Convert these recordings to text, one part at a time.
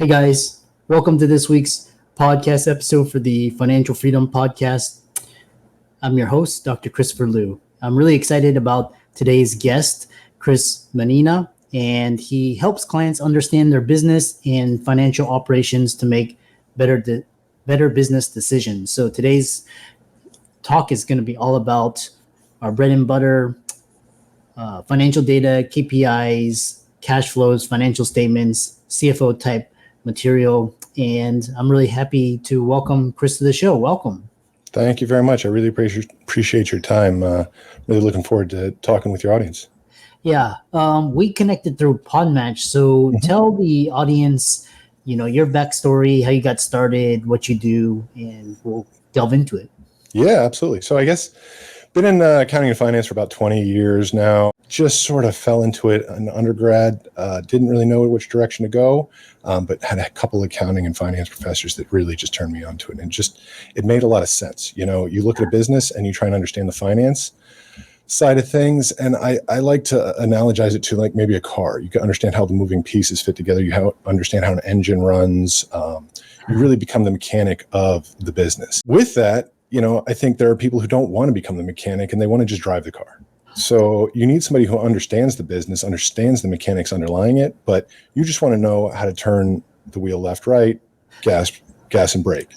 Hey guys, welcome to this week's podcast episode for the Financial Freedom Podcast. I'm your host, Dr. Christopher Liu. I'm really excited about today's guest, Chris Mannina, and he helps clients understand their business and financial operations to make better business decisions. So today's talk is going to be all about our bread and butter, financial data, KPIs, cash flows, financial statements, CFO type material, and I'm really happy to welcome Chris to the show. Welcome. Thank you very much. I really appreciate your time. Really looking forward to talking with your audience. Yeah, we connected through Podmatch. So tell the audience, your backstory, how you got started, what you do, and we'll delve into it. Yeah, absolutely. So I guess been in accounting and finance for about 20 years now. Just sort of fell into it in undergrad. Didn't really know which direction to go, but had a couple accounting and finance professors that really just turned me onto it. And it made a lot of sense. You look at a business and you try and understand the finance side of things. And I like to analogize it to like maybe a car. You can understand how the moving pieces fit together. You understand how an engine runs. You really become the mechanic of the business. With that, I think there are people who don't want to become the mechanic and they want to just drive the car. So you need somebody who understands the business, understands the mechanics underlying it, but you just want to know how to turn the wheel left, right, gas and brake.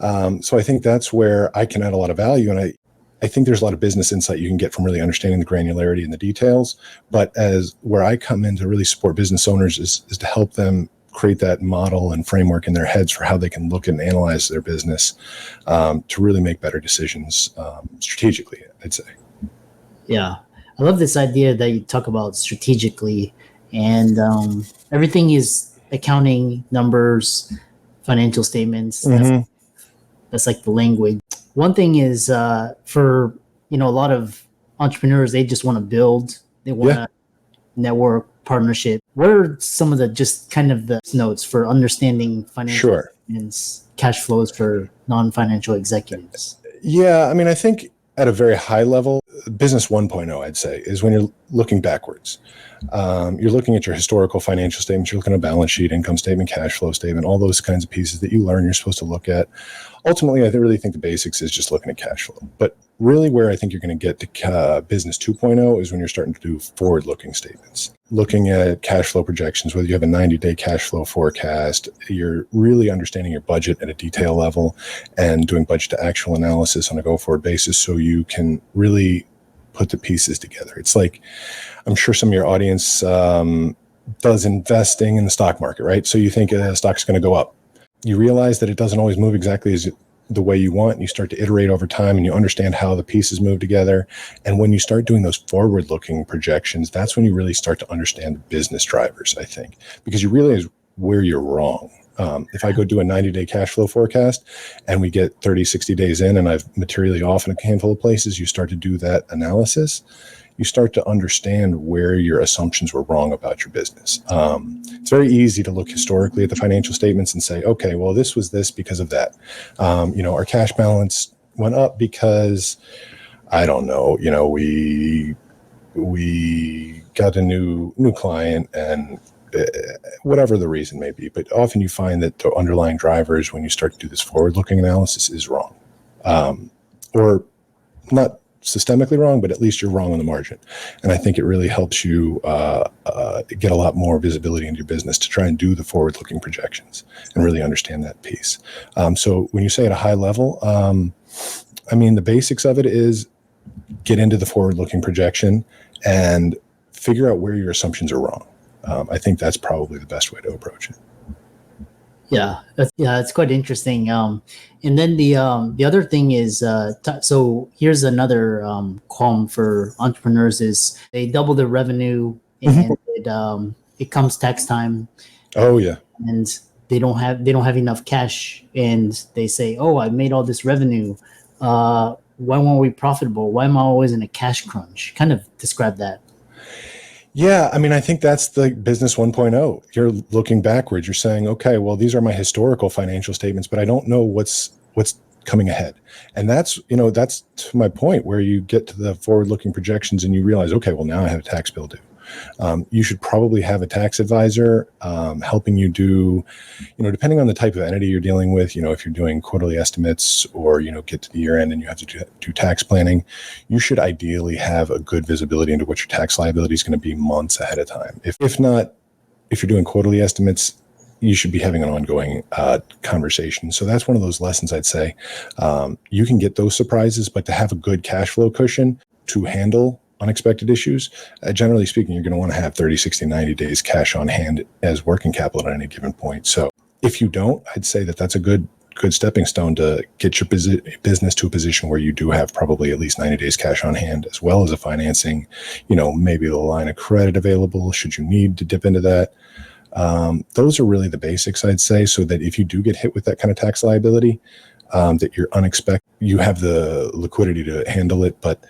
So I think that's where I can add a lot of value. And I think there's a lot of business insight you can get from really understanding the granularity and the details. But as where I come in to really support business owners is to help them create that model and framework in their heads for how they can look and analyze their business to really make better decisions strategically, I'd say. Yeah, I love this idea that you talk about strategically, and everything is accounting, numbers, financial statements. That's like the language. One thing is for a lot of entrepreneurs, they just want to build, they want to network, partnership. What are some of the just kind of the notes for understanding financial statements, cash flows for non-financial executives? Yeah, I mean, I think at a very high level, business 1.0, I'd say, is when you're looking backwards. You're looking at your historical financial statements, you're looking at a balance sheet, income statement, cash flow statement, all those kinds of pieces that you learn you're supposed to look at. Ultimately, I really think the basics is just looking at cash flow. But really where I think you're going to get to business 2.0 is when you're starting to do forward-looking statements. Looking at cash flow projections, whether you have a 90-day cash flow forecast, you're really understanding your budget at a detail level and doing budget to actual analysis on a go-forward basis so you can really put the pieces together. It's like, I'm sure some of your audience does investing in the stock market, right? So you think a stock's going to go up. You realize that it doesn't always move exactly as the way you want. And you start to iterate over time and you understand how the pieces move together. And when you start doing those forward-looking projections, that's when you really start to understand the business drivers, I think, because you realize where you're wrong. If I go do a 90-day cash flow forecast and we get 30, 60 days in and I've materially off in a handful of places, you start to do that analysis. You start to understand where your assumptions were wrong about your business. It's very easy to look historically at the financial statements and say, okay, well, this was this because of that. Our cash balance went up because, I don't know, we got a new client and whatever the reason may be. But often you find that the underlying drivers, when you start to do this forward-looking analysis, is wrong. Or not systemically wrong, but at least you're wrong on the margin. And I think it really helps you get a lot more visibility into your business to try and do the forward-looking projections and really understand that piece. So when you say at a high level, the basics of it is get into the forward-looking projection and figure out where your assumptions are wrong. I think that's probably the best way to approach it. Yeah, it's quite interesting. And then the other thing is, so here's another qualm for entrepreneurs is they double their revenue and it comes tax time. Oh yeah, and they don't have enough cash, and they say, "Oh, I made all this revenue. Why weren't we profitable? Why am I always in a cash crunch?" Kind of describe that. Yeah, I think that's the business 1.0. You're looking backwards. You're saying, okay, well, these are my historical financial statements, but I don't know what's coming ahead. And that's to my point where you get to the forward-looking projections and you realize, okay, well, now I have a tax bill due. You should probably have a tax advisor helping you do, depending on the type of entity you're dealing with, if you're doing quarterly estimates or, get to the year end and you have to do tax planning, you should ideally have a good visibility into what your tax liability is going to be months ahead of time. If not, if you're doing quarterly estimates, you should be having an ongoing conversation. So that's one of those lessons I'd say. You can get those surprises, but to have a good cash flow cushion to handle unexpected issues, generally speaking, you're going to want to have 30, 60, 90 days cash on hand as working capital at any given point. So if you don't, I'd say that that's a good stepping stone to get your business to a position where you do have probably at least 90 days cash on hand, as well as a financing, maybe the line of credit available should you need to dip into that. Those are really the basics, I'd say, so that if you do get hit with that kind of tax liability, that you're unexpected, you have the liquidity to handle it. But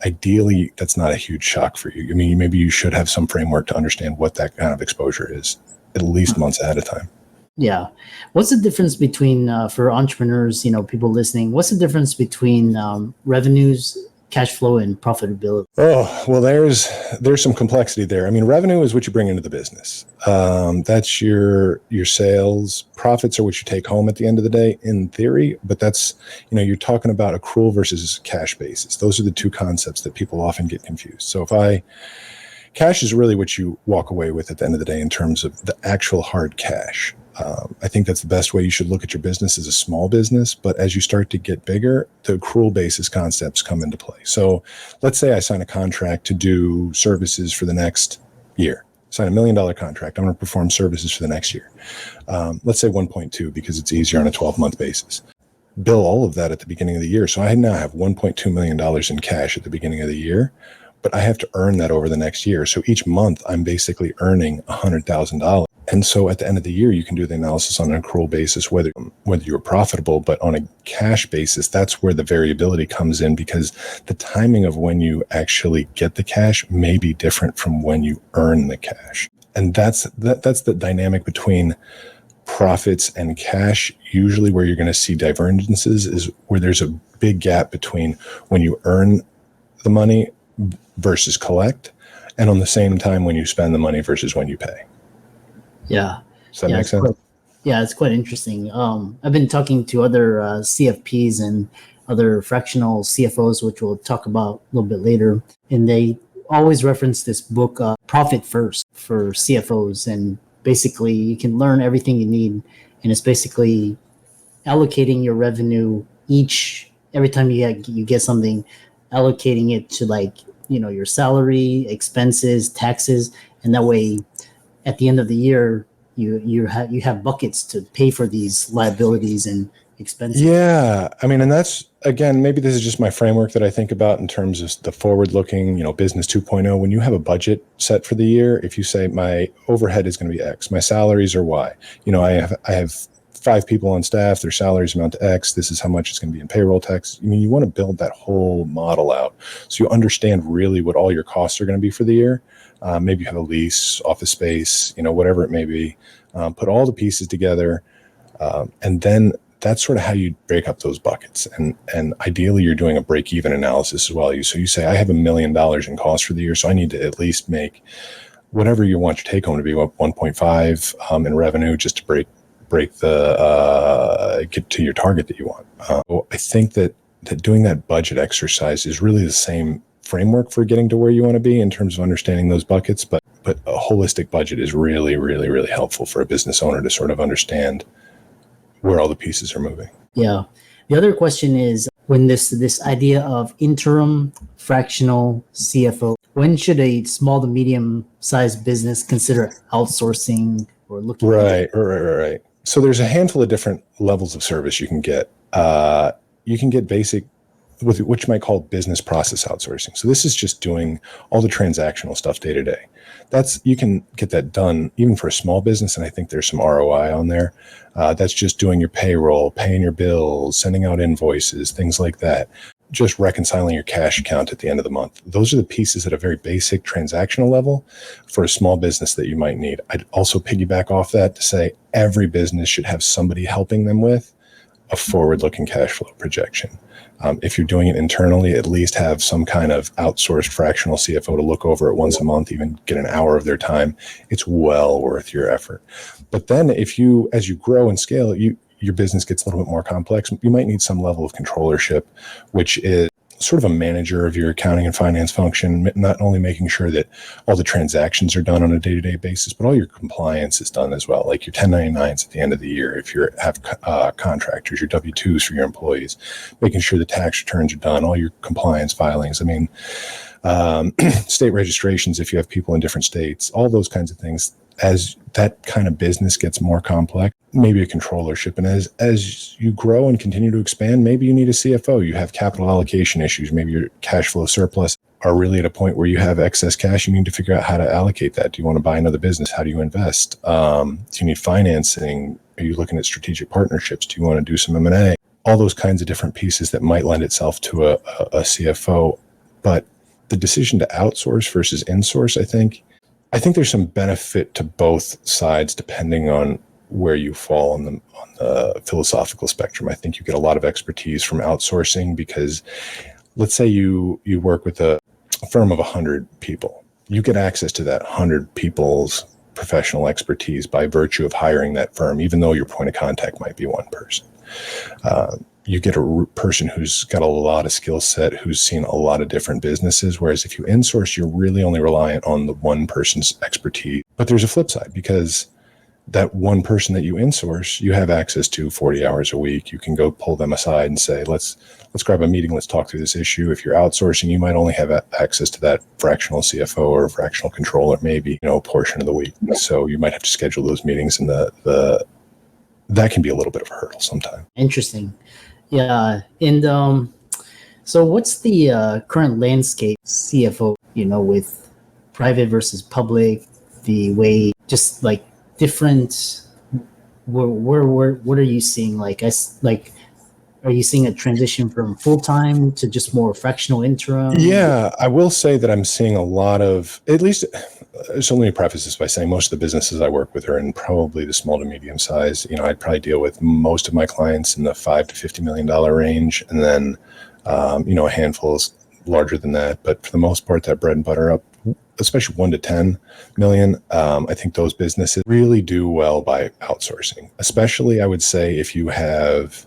ideally, that's not a huge shock for you. I mean, maybe you should have some framework to understand what that kind of exposure is, at least months ahead of time. Yeah. What's the difference between, for entrepreneurs, people listening, what's the difference between revenues, cash flow, and profitability? Oh, well, there's some complexity there. I mean, revenue is what you bring into the business. That's your sales. Profits are what you take home at the end of the day, in theory. But that's, you're talking about accrual versus cash basis. Those are the two concepts that people often get confused. So cash is really what you walk away with at the end of the day in terms of the actual hard cash. I think that's the best way you should look at your business as a small business. But as you start to get bigger, the accrual basis concepts come into play. So let's say I sign a contract to do services for the next year. Sign $1 million contract. I'm going to perform services for the next year. Let's say 1.2 because it's easier on a 12-month basis. Bill all of that at the beginning of the year. So I now have $1.2 million in cash at the beginning of the year, but I have to earn that over the next year. So each month I'm basically earning $100,000. And so at the end of the year, you can do the analysis on an accrual basis, whether you're profitable, but on a cash basis, that's where the variability comes in because the timing of when you actually get the cash may be different from when you earn the cash. And that's the dynamic between profits and cash. Usually where you're going to see divergences is where there's a big gap between when you earn the money versus collect, and on the same time when you spend the money versus when you pay. Yeah. Does that make sense? It's quite interesting. I've been talking to other CFPs and other fractional CFOs, which we'll talk about a little bit later. And they always reference this book, Profit First, for CFOs. And basically, you can learn everything you need. And it's basically allocating your revenue every time you get something, allocating it to your salary, expenses, taxes. And that way, at the end of the year, you have buckets to pay for these liabilities and expenses. Yeah, I mean, and that's, again, maybe this is just my framework that I think about in terms of the forward-looking, business 2.0. When you have a budget set for the year, if you say my overhead is going to be X, my salaries are Y. I have 5 people on staff, their salaries amount to X. This is how much it's going to be in payroll tax. I mean, you want to build that whole model out so you understand really what all your costs are going to be for the year. Maybe you have a lease, office space, whatever it may be. Put all the pieces together, and then that's sort of how you break up those buckets. And ideally, you're doing a break-even analysis as well. So you say, I have $1 million in costs for the year, so I need to at least make whatever you want your take home to be, 1.5 in revenue, just to break get to your target that you want. I think that doing that budget exercise is really the same framework for getting to where you want to be in terms of understanding those buckets, but a holistic budget is really, really, really helpful for a business owner to sort of understand where all the pieces are moving. Yeah. The other question is, when this idea of interim fractional CFO, when should a small to medium sized business consider outsourcing or looking? Right. So there's a handful of different levels of service you can get. You can get basic, with what you might call business process outsourcing. So this is just doing all the transactional stuff day to day. You can get that done even for a small business, and I think there's some ROI on there. That's just doing your payroll, paying your bills, sending out invoices, things like that. Just reconciling your cash account at the end of the month. Those are the pieces at a very basic transactional level for a small business that you might need. I'd also piggyback off that to say every business should have somebody helping them with a forward-looking cash flow projection. If you're doing it internally, at least have some kind of outsourced fractional CFO to look over it once a month, even get an hour of their time. It's well worth your effort. But then as you grow and scale, your business gets a little bit more complex. You might need some level of controllership, which is sort of a manager of your accounting and finance function, not only making sure that all the transactions are done on a day-to-day basis, but all your compliance is done as well, like your 1099s at the end of the year. If you have contractors, your W-2s for your employees, making sure the tax returns are done, all your compliance filings. I mean, state registrations, if you have people in different states, all those kinds of things. As that kind of business gets more complex, maybe a controllership. And as you grow and continue to expand, maybe you need a CFO. You have capital allocation issues. Maybe your cash flow surplus are really at a point where you have excess cash. You need to figure out how to allocate that. Do you want to buy another business? How do you invest? Do you need financing? Are you looking at strategic partnerships? Do you want to do some M&A? All those kinds of different pieces that might lend itself to a CFO. But the decision to outsource versus insource, I think there's some benefit to both sides depending on where you fall on the philosophical spectrum. I think you get a lot of expertise from outsourcing because let's say you work with a firm of 100 people. You get access to that 100 people's professional expertise by virtue of hiring that firm, even though your point of contact might be one person. You get a person who's got a lot of skill set, who's seen a lot of different businesses. Whereas if you insource, you're really only reliant on the one person's expertise. But there's a flip side, because that one person that you insource, you have access to 40 hours a week. You can go pull them aside and say, let's grab a meeting. Let's talk through this issue. If you're outsourcing, you might only have access to that fractional CFO or fractional controller, maybe, a portion of the week. So you might have to schedule those meetings, and that can be a little bit of a hurdle sometimes. Interesting. Yeah. And so what's the current landscape CFO, with private versus public, the way, just like different, what are you seeing? Are you seeing a transition from full-time to just more fractional interim? Yeah, I will say that I'm seeing a lot of, at least, so let me preface this by saying most of the businesses I work with are in probably the small to medium size. I'd probably deal with most of my clients in the $5 to $50 million range. And then, a handful is larger than that. But for the most part, that bread and butter up, especially 1 to 10 million. I think those businesses really do well by outsourcing, especially I would say if you have,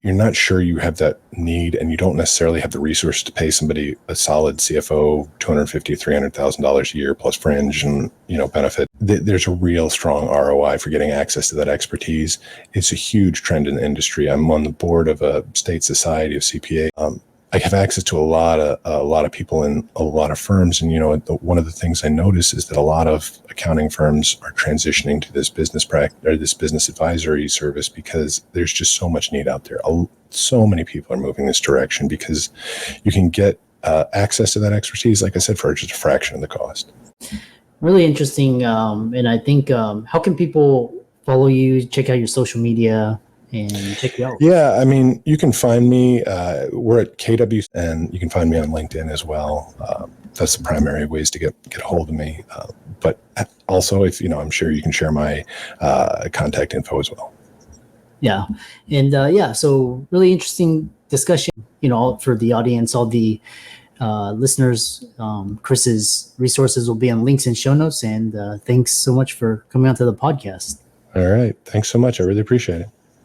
you're not sure you have that need and you don't necessarily have the resources to pay somebody a solid CFO, $250,000, $300,000 a year plus fringe and, benefit. There's a real strong ROI for getting access to that expertise. It's a huge trend in the industry. I'm on the board of a state society of CPA. I have access to a lot of people in a lot of firms. And, one of the things I notice is that a lot of accounting firms are transitioning to this business this business advisory service because there's just so much need out there. So many people are moving this direction because you can get access to that expertise, like I said, for just a fraction of the cost. Really interesting. And I think, how can people follow you, check out your social media, and check you out? Yeah, you can find me. We're at KW, and you can find me on LinkedIn as well. That's the primary ways to get a hold of me. But also, if I'm sure you can share my contact info as well. Yeah, and so really interesting discussion. For the audience, all the listeners, Chris's resources will be in links and show notes. And thanks so much for coming onto the podcast. All right, thanks so much. I really appreciate it.